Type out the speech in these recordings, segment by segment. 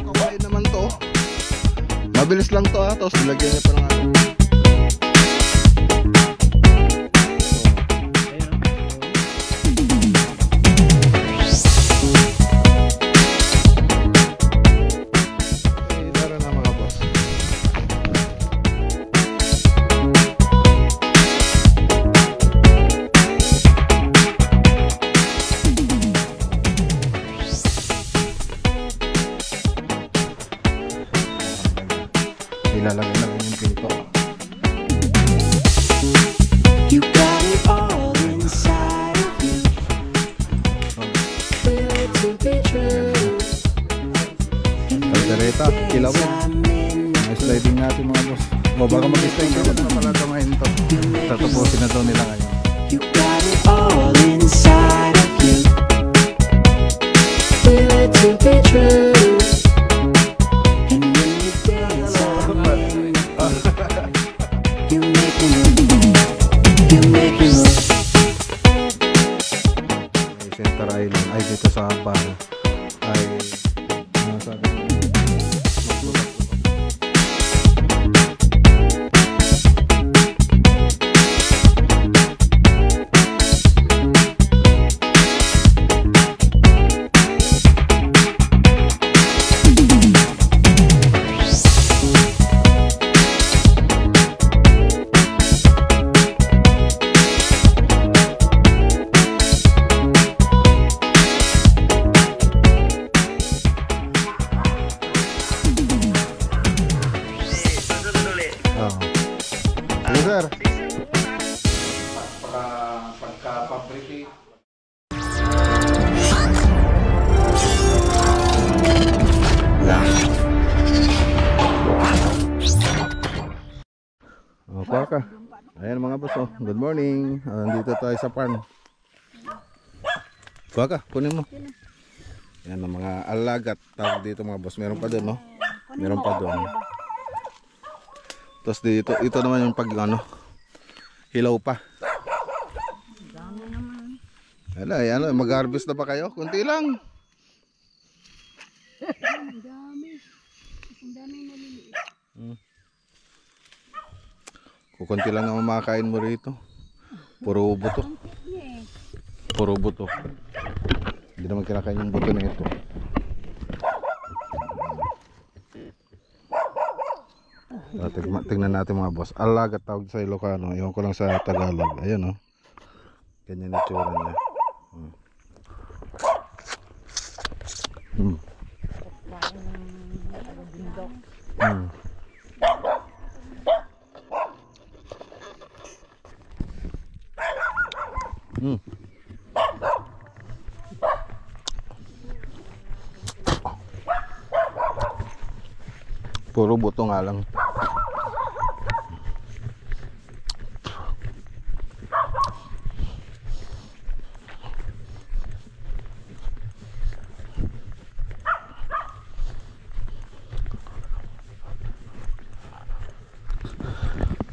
Kawain naman to. Mabilis lang to tapos nilagyan niya pa ng ano. Ilalagay lang yung pinto. You got it all inside of you. Feel it to be true. Kaldereta, kilawin. Sliding natin mga boss. O baka mag-slide ka na pala ito ngayon to. Tatapusin na daw nila ngayon. You got it all inside of you. Feel it to be true. Center Island ay dito sa Habang ay sabi sir. Pagka-fabricate. Paka. Ayan mga boss, oh. Good morning. Dito tayo sa farm. Paka, kunin mo. Yan ang mga alagat tawag dito mga boss. Meron pa doon, no? Meron pa doon. Tapos dito, ito naman yung pag ano, hilaw pa. Dami naman. Ano, mag-harvest na ba kayo? Kunti lang. Ang dami. Ang dami maliliit. Kukunti lang naman makakain mo rito. Puro buto. Puro buto. Hindi naman kinakain yung buto na ito. Tingnan natin mga boss. Alagat tawag sa Ilocano. Ewan ko lang sa Tagalog. Ayan, oh. Ganyan na tsura niya. Puro buto nga lang.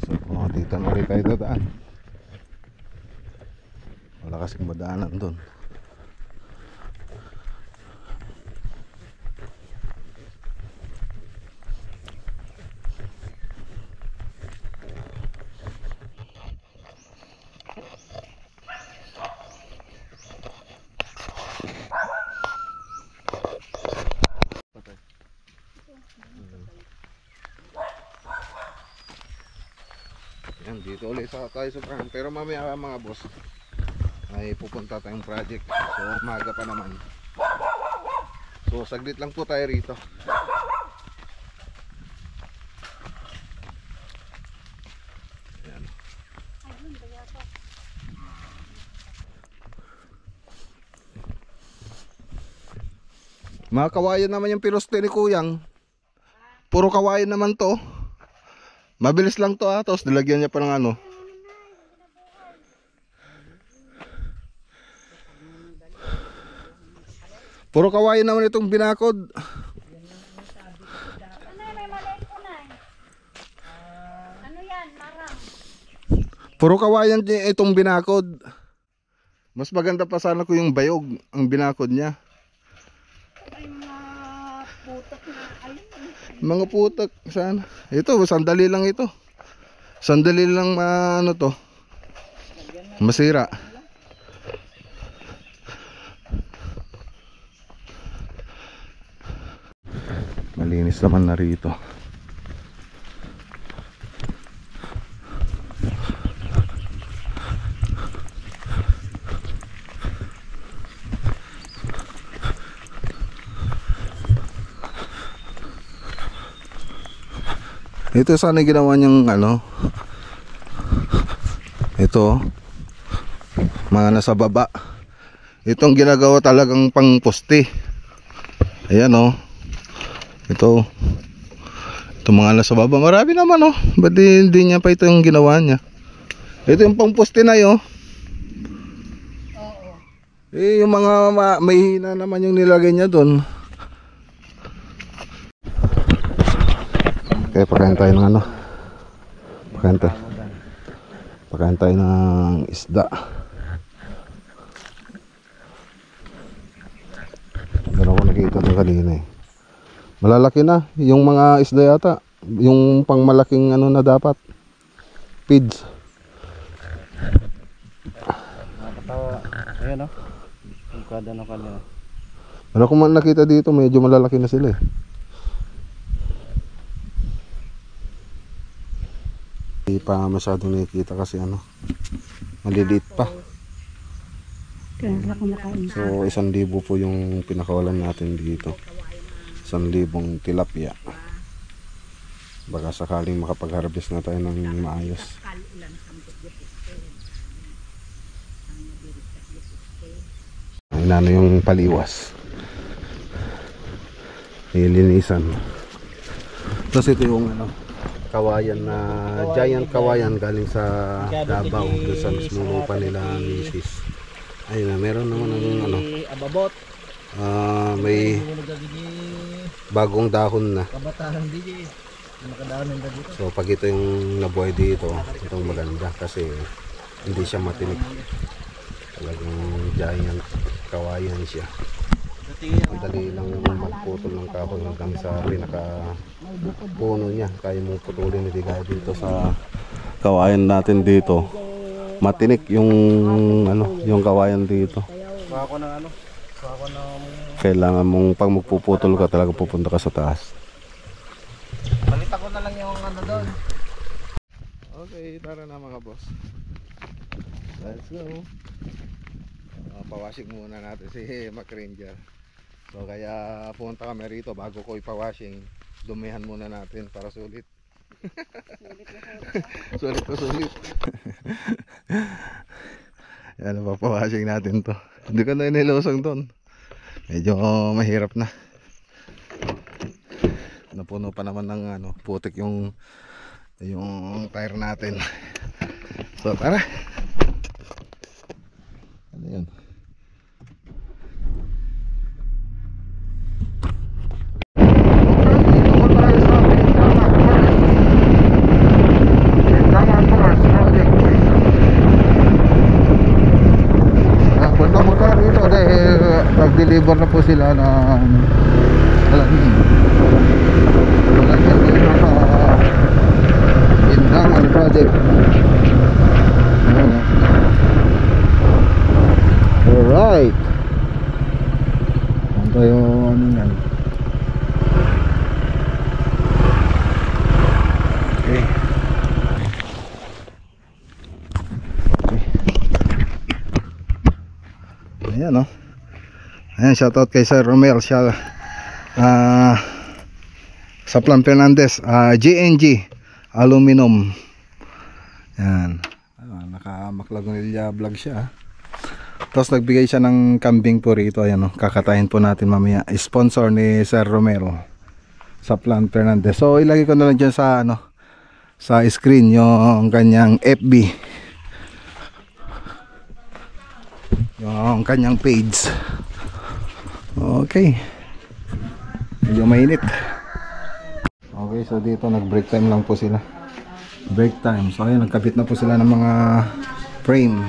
So, dito na rin tayo dadaan. Wala kasing madaanan doon. Yan, dito ulit tayo sa farm. Pero mamaya mga boss ay pupunta tayong project. So umaga pa naman. So saglit lang po tayo rito. Yan. Mga kawayan naman yung piloste ni Kuyang. Puro kawayan naman to. Mabilis lang to tapos nilagyan niya pa ng ano. Puro kawayan naman itong binakod. May maliit ko na. Ano yan? Marang. Puro kawayan itong binakod. Mas maganda pa sana ko yung bayog ang binakod niya. Ay, mga putak na, ayun. Mga putak sana. Ito, sandali lang ito. Sandali lang ano to. Masira. Malinis naman na rito. Ito sana ginawa niyang ano. Ito mga nasa baba. Itong ginagawa talagang pang poste. Ayan oh. Ito mga nasa baba. Marami naman oh. Ba't hindi niya pa ito yung ginawa niya? Ito yung pang poste na yun. Oo. Eh yung mga may hina naman yung nilagay niya doon. Okay, pagkain tayo ng ano. Pagkain tayo ng isda. Meron ako nakita ng kanina eh. Malalaki na. Yung mga isda yata. Yung pangmalaking ano na dapat. Feeds. Nakakatawa. Ayan o. Yung kada ng kanila. Meron akong nakita dito. Medyo malalaki na sila eh. Hindi pa masyadong nakikita kasi ano. Maliliit pa. Kaya wala akong nakain. So 1,000 po yung pinakawalan natin dito. 1,000 tilapia. Baka sakaling makapag-harvest na tayo ng maayos. Inano yung paliwas. Nilinisan. Tapos ito yung ano, kawayan na giant kawayan galing sa Davao, doon sa mismo lupa nila misis. Ayun na, meron naman ng ano, Ababot. may bagong dahon na. Kabatahan DJ. Nakadaan nila dito. So pag ito yung nabuhay dito, itong maganda kasi hindi siya matinik. Talagang giant kawayan siya. Ang dali lang magputol ng kahoy hanggang sa pinaka puno niya. Kaya mong putulin itigay dito sa kawayan natin dito. Matinik yung ano, yung kawayan dito. Kuha ko ng ano? Kuha ko ng... Kailangan mong pag magpuputol ka talaga pupunta ka sa taas. Balita ko na lang yung ano doon. Okay, tara na mga boss. Let's go. Pawashing muna natin si Mac Ranger. So kaya punta kami rito bago ko ipawashing. Dumihan muna natin para sulit. Sulit na sulit. Yan, papawashing natin to. Hindi ka na inilusang doon. Medyo mahirap na. Napuno pa naman ng ano, putik yung tire natin. So tara. Ano yun? Punta mo ka rito dahil nag-deliver na po sila ng alamin. Malagyan dito sa Indangan Project. Alright. Ano tayo ano yan? Okay. Ayan o. Ayan, shoutout kay Sir Romel. Siya sa Plan Fernandez, GNG Aluminum. Yan. Naka-Maclagonilla vlog siya. Tapos nagbigay siya ng kambing po rito. Ayan o, kakatayin po natin mamaya. Sponsor ni Sir Romel sa Plan Fernandez. So ilagay ko na lang dyan sa ano, sa screen yung kanyang FB, yung kanyang page. Okay, medyo mainit. Okay, so dito nag break time lang po sila. Break time. So ayun, nagkabit na po sila ng mga frame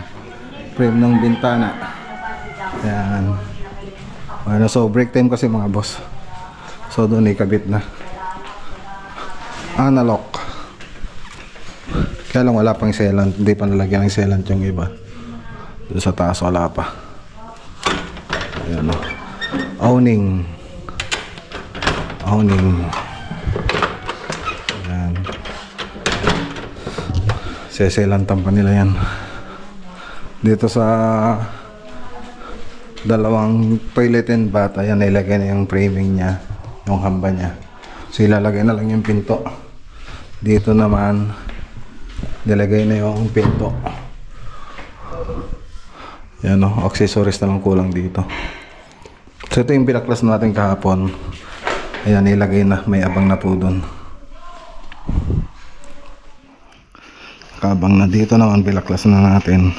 frame ng bintana. Ayan. Ano, so break time kasi mga boss. So doon ikabit na. Analog. Kaya lang wala pang sealant. Hindi pa nalagyan ng sealant yung iba. Doon sa taas wala pa. Ayan o. Owning. Owning. Ayan. Seselantan pa nila yan. Dito sa dalawang toilet and bath, ayan, nilagay na yung framing niya, yung hamba niya. So ilalagay na lang yung pinto. Dito naman nilagay na yung pinto. Yan o, accessories na lang kulang dito. So ito yung pinaklas natin kahapon. Ayan, nilagay na, may abang na po dun. Kabang na dito naman, pinaklas na natin.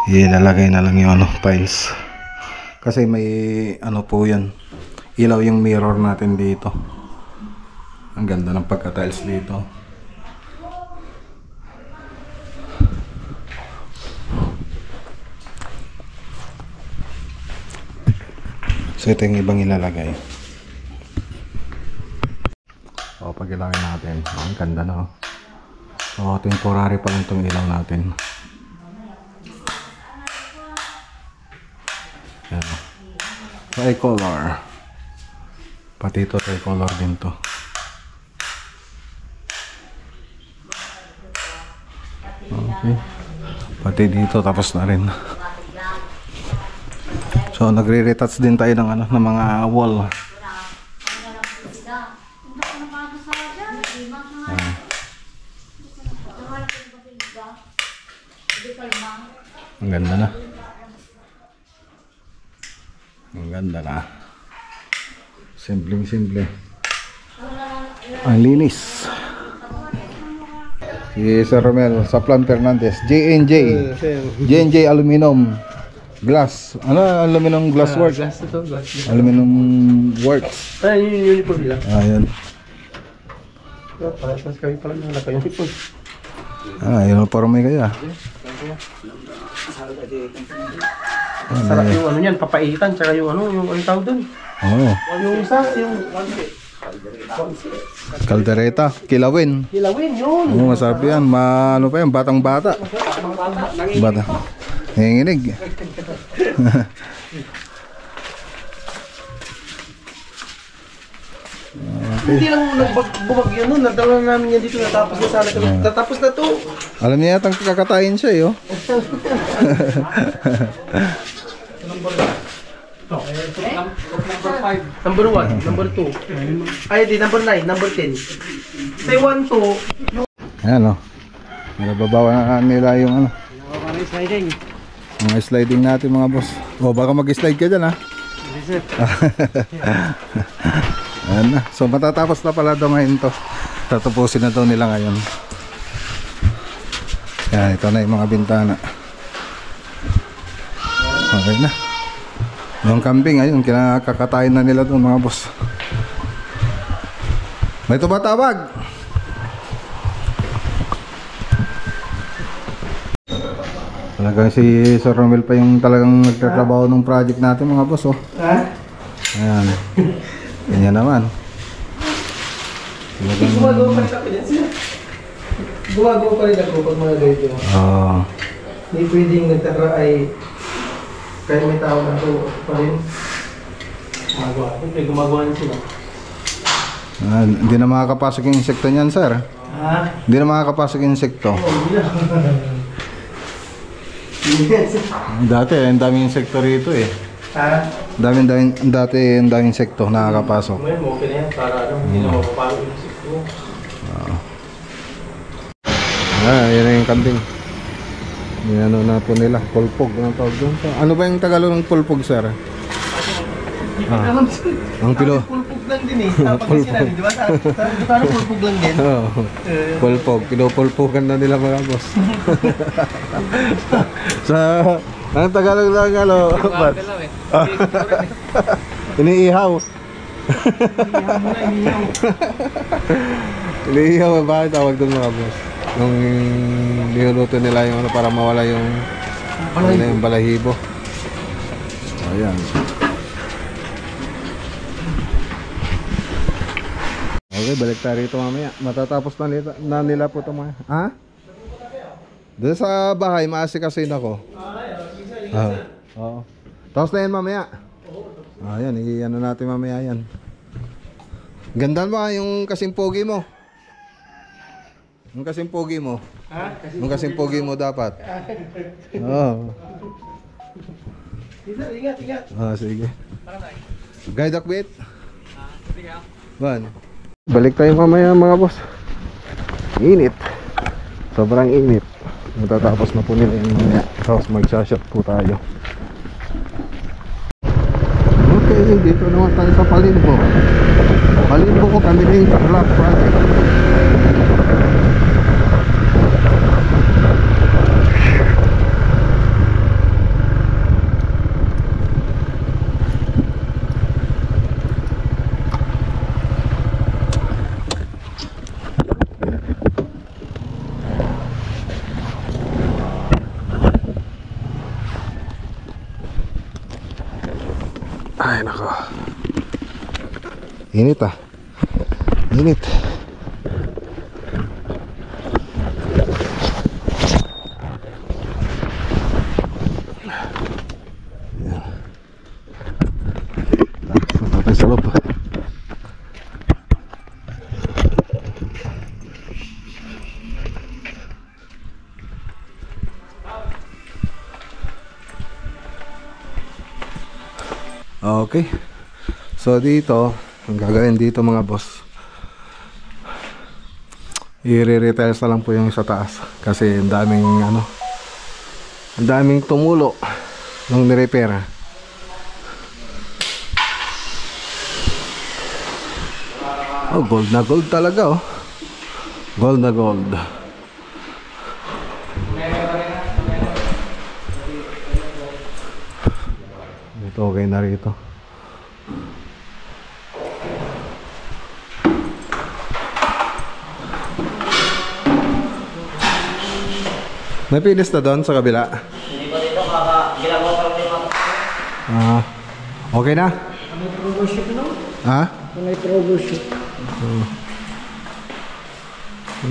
Ilalagay na lang yung files. Kasi may ano po yan, ilaw yung mirror natin dito. Ang ganda ng pagka-tiles dito. So ito yung ibang ilalagay. So pag ilagay natin, ang ganda na. So temporary pa lang itong ilaw natin. Yan. Tricolor. Pati ito tricolor din to. Okay. Pati dito tapos na rin. So nagre-retouch din tayo ng ano, ng mga wall. Ang ganda na. Ang ganda na. Simpleng-simple. Ang linis. Si Sir Romel sa Plan Fernandez. J&J Aluminum Glass. Ano? Aluminum Glass Works. Glass ito, glass. Aluminum Works. Ayan, yun yung uniform nila. Ayan. Parang kami pala na naka-uniform. Yun parang may kaya. Sarap yung ano yan, papaitan, tsaka yung ano, yung ano tawag dun. Oo. Yung isa, yung Caldereta, kilawin. kilawin, yun. Oo, masarap yan. Ano pa yan, batang-bata. Bata. Nanginginig. Hindi lang bumagyo nun, nadala namin yan dito, natapos na sana kami. Natapos na to. Alam niya yatang kakatayin siya, eh, oh. Number 1, number 2. Ay, di, number 9, number 10. Say 1, 2. Ayan, oh. Nababawa na nila yung ano. Sliding. Mga sliding natin, mga boss. O, baka mag-slide ka dyan, ha? Ayan na. So, matatapos na pala daw ngayon to. Tatapusin na daw nila ngayon. Ayan, ito na yung mga bintana. Okay na. Yung kambing, ayun, kinakakatayin na nila doon, mga boss. May tumatawag. Talagang si Sir Romel pa yung talagang nagtatrabaho ng project natin, mga boss, oh. Ha? Ayan. Ganyan naman. Gumagawa pa rin ako yan siya. Gumagawa pa rin ako pag mga ganito. Oo. Hindi pwedeng nagtatra ay kaya may tao na ito pa rin. Gumagawa. Siyempre gumagawa rin sila. Hindi na makakapasok yung insekto niyan, sir. Ha? Hindi na makakapasok yung insekto. Oo, hindi na. Dati, ang daming insekto rito, eh. Ha? Dati, ang daming insekto nakakapasok. Ngayon, okay na yan. Para ano, hindi na mapapalo yung isip mo. Yan na yung kambing. Yan na po nila. Pulpog. Anong tawag doon? Ano ba yung Tagalog ng pulpog, sir? Ang pilo. Pulpog lang din eh. Tapos sinabi, di ba? Parang pulpog lang din. Oo. Pulpog. Pinupulpogan na nila, mga boss. Sa... Anong Tagalog lang, ano? Iniihaw. Iniihaw. Bakit tawag doon, mga boss? Yung niluluto nila yung ano para mawala yung balahibo. Ayan. Okay, balik tayo rito mamaya. Matatapos na nila po ito mga. Ha? Doon sa bahay, maasikasin ako. Oo. Tapos na yan mamaya. Ayan, i-ano natin mamaya yan. Gandaan mo yung kasing pogi mo. Yung kasing pogi mo. Ha? Yung kasing pogi mo dapat. Oo. Ingat. Sige. Guide akbit. Ban. Balik tayo mamaya mga boss. Init. Sobrang init. Matatapos na po nila yung mamaya. Tapos magsashot po tayo. Okay, dito naman tayo sa Palimbo. Palimbo ko kami ng Black Project. Ay nako. Init ah. Init. Yan. Punta tayo sa loob. Okay. So dito, ang gagawin dito mga boss, i-re-retiles na lang po yung sa taas kasi ang daming ang daming tumulo nung ni-repair. Oh, gold na gold talaga oh. Gold na gold. Ito okay na rito. May finish na doon sa kabila? Hindi pa dito, ginagawa pa rin yung okay na? May troubleshoot no? Ha? May troubleshoot.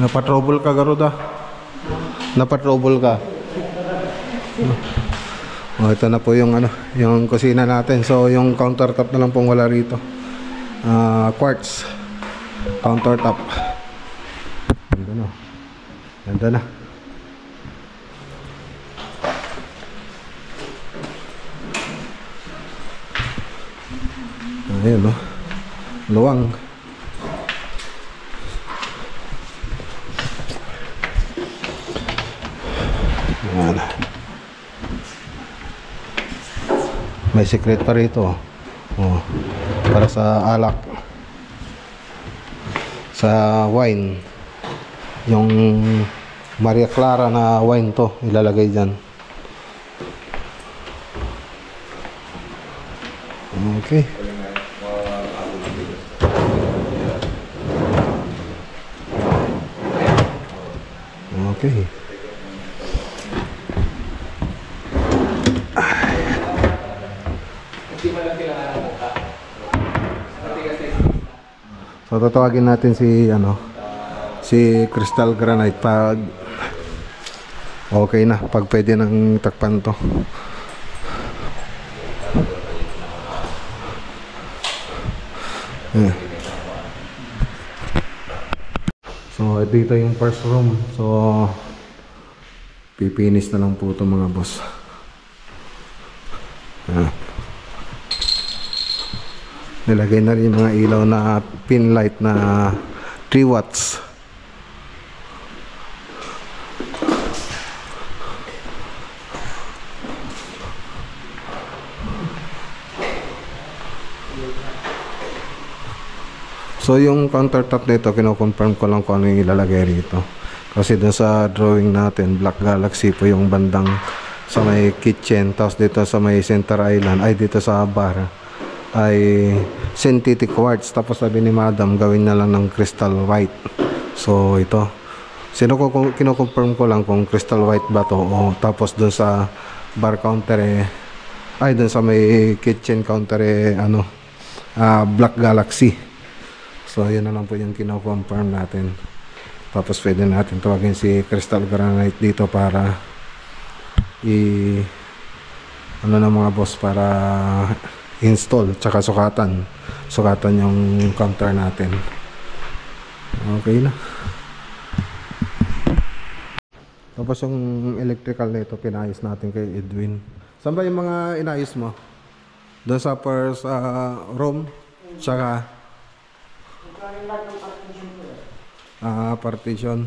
Napatrouble ka Garuda? Napatrouble ka? Ito na po yung yung kusina natin. So yung countertop na lang pong wala rito. Quartz countertop. Ganda na. Ganda na. Ayan no. Luwang. Ayan. May secret pa rito. Oh, para sa alak. Sa wine. Yung Maria Clara na wine to ilalagay diyan. Okay. Okay. So tatawagin natin si si Crystal Granite pag okay na, pag pwede nang takpan to. So dito yung first room. So pipinis na lang po ito mga boss. Nilagay na rin yung mga ilaw na pin light na 3 watts. So yung countertop nito, kino-confirm ko lang kung ano yung ilalagay rito. Kasi dun sa drawing natin, Black Galaxy po yung bandang sa may kitchen. Tapos dito sa may center island, ay dito sa bar, ay synthetic quartz. Tapos sabi ni madam, gawin na lang ng crystal white. So ito, Kino-confirm ko lang kung crystal white ba to o tapos dun sa bar counter ay dun sa may kitchen counter Black Galaxy. So yun na lang po yung kino-confirm natin. Tapos pwede natin tawagin si Crystal Granite dito para mga boss para install tsaka sukatan yung counter natin. Okay na. Tapos yung electrical nito pinayos natin kay Edwin. Saan ba yung mga inayos mo? Doon sa first room tsaka partition.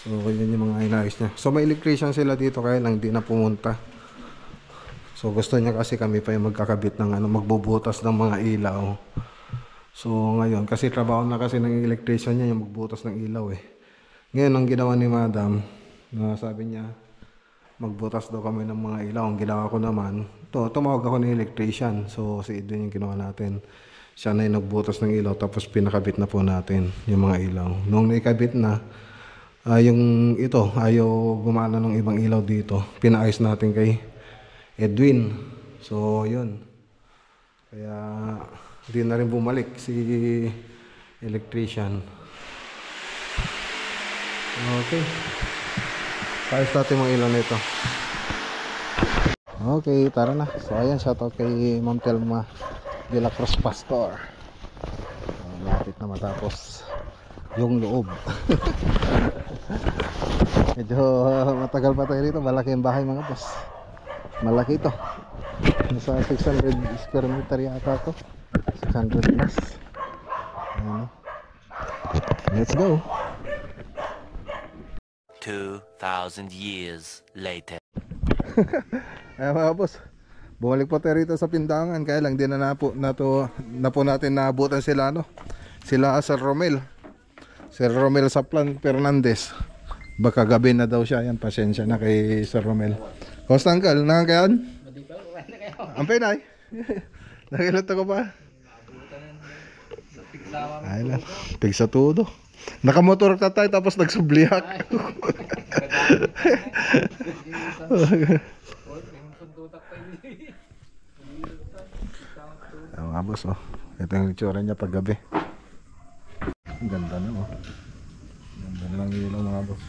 So yun yung mga inayos niya. So may electrician sila dito kaya lang di na pumunta. So gusto niya kasi kami pa yung magkakabit ng magbubutas ng mga ilaw. So ngayon kasi trabaho na kasi ng electrician niya yung magbutas ng ilaw Ngayon ang ginawa ni Madam, sabi niya magbutas daw kami ng mga ilaw. Ang ginawa ko naman, tumawag ako ng electrician. So si Edwin yung ginawa natin. Siya na yung nagbutas ng ilaw tapos pinakabit na po natin yung mga ilaw. Nung naikabit na, yung ito ayaw gumana ng ibang ilaw dito. Pinaayos natin kay Edwin. So yun. Kaya di na rin bumalik si electrician. Okay. Paayos natin mga ilaw nito. Okay, tara na. So ayan, shoutout kay Ma'am Telma de la Cruz Pastor. Lapit na matapos yung loob. Medyo matagal pa tayo rito. Malaki ang bahay mga boss. Malaki ito. Nasa 600 square meter yata ito. 600 plus. Let's go. 2,000 years later. Ayan mga boss, bumalik po tayo rito sa pindangan. Kaya lang di na po natin naabutan sila sila Sir Romel Saplan Fernandez. Baka gabi na daw siya. Yan, pasensya na kay Sir Romel. Kosta Uncle, nakakayan? Ampay na nakilata ko pa. Ay lang, tigsa todo. Nakamotor ka tayo tapos nagsubliak. Mga boss, ito yung itsura niya pag gabi. Ang ganda na ganda na lang ilaw mga boss.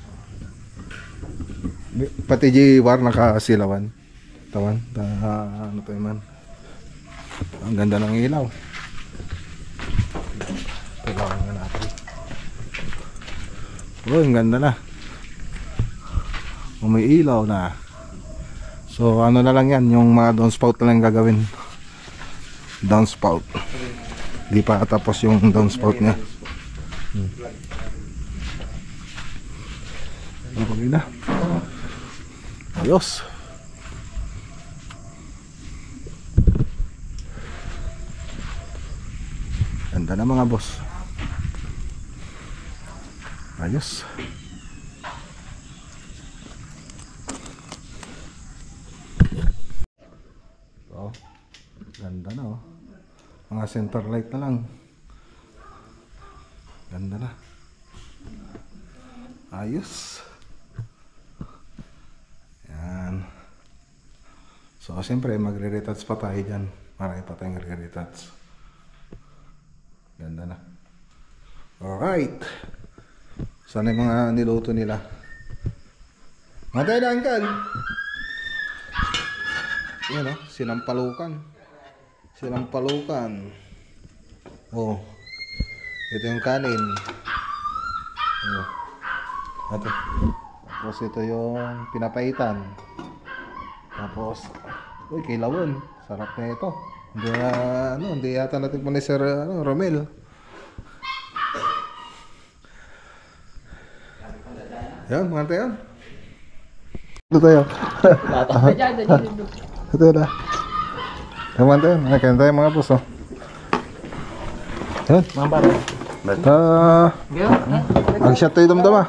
Pati G-War nakasilawan. Tawan, ano to man. Ang ganda ng ilaw. Kailangan nga natin. Ang ganda na. May ilaw na. So ano na lang yan, yung mga downspout na lang gagawin. Downspout. Di pa tapos yung downspout niya. Okay na. Ayos. Ganda na mga boss. Ayos. Ganda na mga center light na lang. Ganda na. Ayos. Yan. So siyempre magre-retouch pa tayo dyan. Marami pa tayong retouch. Ganda na. Alright. Sana yung mga niluto nila. Matay na Uncle. Yan sinampalukan. Ito yung kanin. Ito. Tapos ito yung pinapaitan. Tapos kilawon. Sarap na ito. Hindi yata natin pa ni Sir Romel. Yan, mga tayo. Ito tayo. Ito na. Ewan tayo, nakakain tayo mga puso. Yan. Ang shot tayo damdama.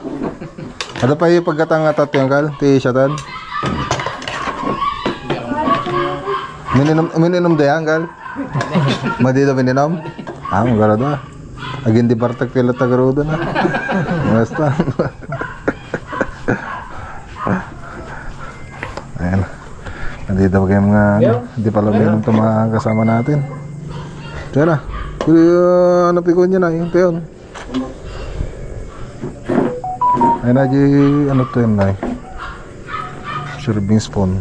Ada pa yung pagkatang atat yung kal, ti shotan. Mininom da yan kal. Madito mininom? Magara da. Agin di Bartak tila tagarudo na. Basta. Ayan. Nandito pa kayo mga hindi pala minum ito mga kasama natin. Diyan na. Napikon niya na yung peon. Ayun na di ano to yun na serving spoon.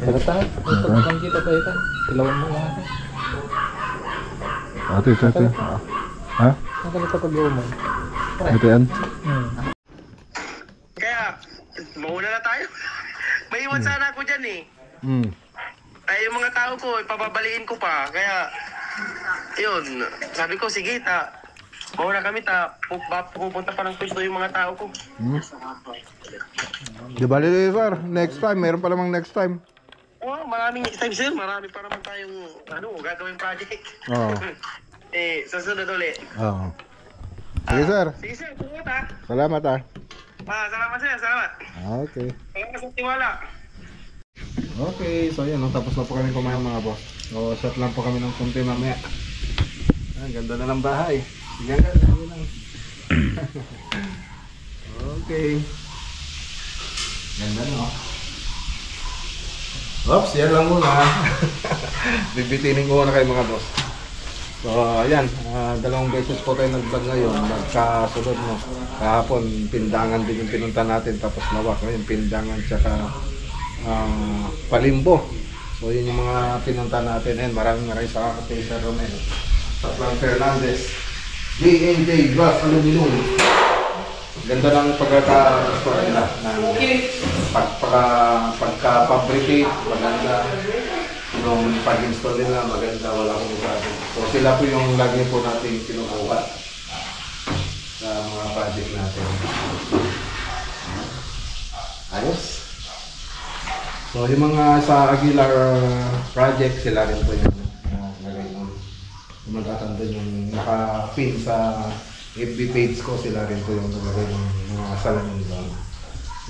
Pagkatang kita pa ito. Kilawang mo lang. Ito. Ha? Nakalita pag-uman. Ito yan. Kaya, mauna na tayo. May iwan sana ako dyan eh. Ay, yung mga tao ko, ipapabaliin ko pa. Kaya, yun, sabi ko, sige, mauna kami, pupunta pa ng pwesto yung mga tao ko. Di bali sir, next time, meron pa lamang next time. Oh, maraming next time, sir. Marami pa naman tayong, gagawing project. Oo. Susunod ulit. Oo. Sige sir, Sige, sir, tumungot ha. salamat ah. Salamat, sir, salamat. Okay. Salamat sa tiwala. Okay, so yan, tapos na po kami kumain mga boss. So, shot lang po kami ng kunti mamaya. Ang ganda na ng bahay. Sige lang. Okay. Ganda no. Oops, yan lang muna. Bibitinin ko muna kayo mga boss. So, ayan, dalawang beses po tayo nag-vlog ngayon, nagkasunod no. Kahapon, pindangan din yung pinunta natin, tapos lawak. Ngayon, pindangan tsaka Palimbo. So, yun yung mga pinunta natin. And maraming salamat kay Sir Romel. Tatlang Fernandez. J&J Glass Aluminum. Ganda ng pagkaka-store nila. Pagka-fabricate, maganda. Yung pag-install nila, maganda, wala akong masabi. So sila po yung lagi po natin kinukuha sa mga project natin. Ayos. So yung mga sa Aguilar project, sila rin po yung lagay ng magkatanda yung naka-pin sa FB page ko, sila rin po yung nalagay ng mga salamin doon.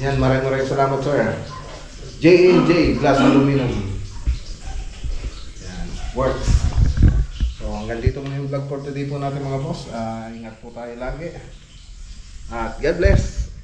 Yan, maraming salamat sir. J&J Glass Aluminum. Yan, works. So hanggang dito muna yung vlog for today po natin mga boss. Ingat po tayo lagi. At God bless.